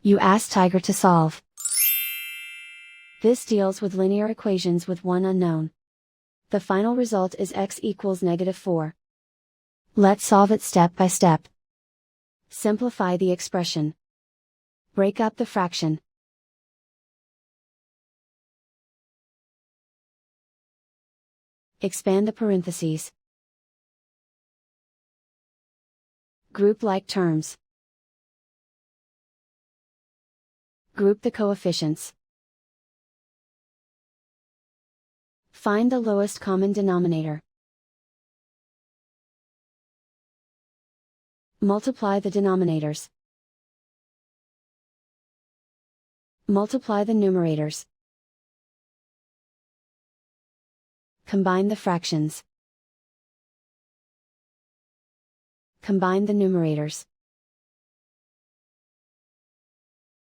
You ask Tiger to solve. This deals with linear equations with one unknown. The final result is x equals -4. Let's solve it step by step. Simplify the expression. Break up the fraction. Expand the parentheses. Group like terms. Group the coefficients. Find the lowest common denominator. Multiply the denominators. Multiply the numerators. Combine the fractions. Combine the numerators.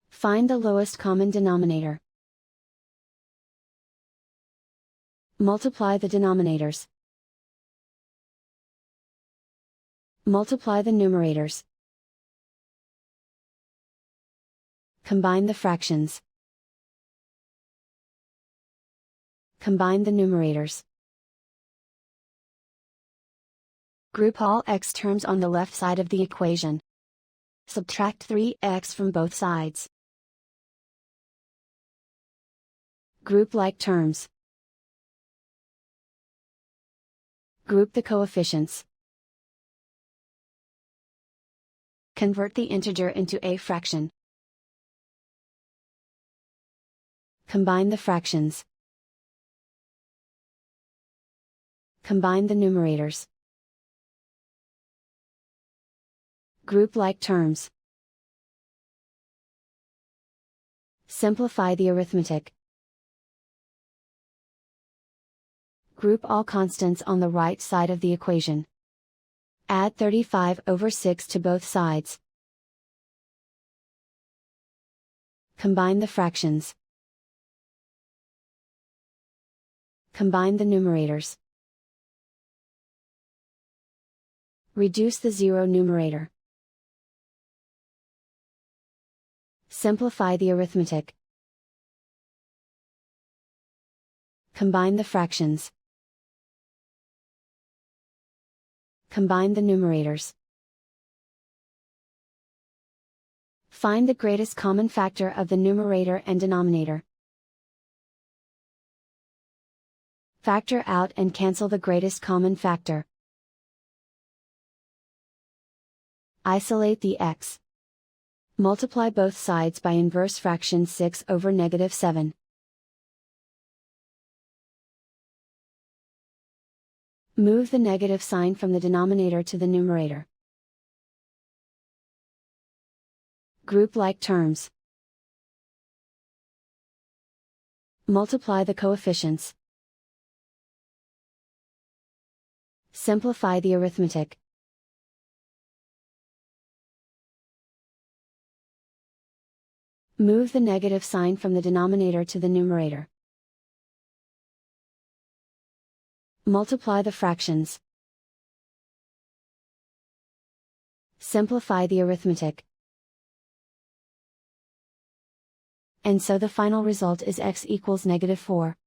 Find the lowest common denominator. Multiply the denominators. Multiply the numerators. Combine the fractions. Combine the numerators. Group all x terms on the left side of the equation. Subtract 3x from both sides. Group like terms. Group the coefficients. Convert the integer into a fraction. Combine the fractions. Combine the numerators. Group like terms. Simplify the arithmetic. Group all constants on the right side of the equation. Add 35/6 to both sides. Combine the fractions. Combine the numerators. Reduce the zero numerator. Simplify the arithmetic. Combine the fractions. Combine the numerators. Find the greatest common factor of the numerator and denominator. Factor out and cancel the greatest common factor. Isolate the x. Multiply both sides by inverse fraction 6/7. Move the negative sign from the denominator to the numerator. Group like terms. Multiply the coefficients. Simplify the arithmetic. Move the negative sign from the denominator to the numerator. Multiply the fractions. Simplify the arithmetic. And so the final result is x equals -4.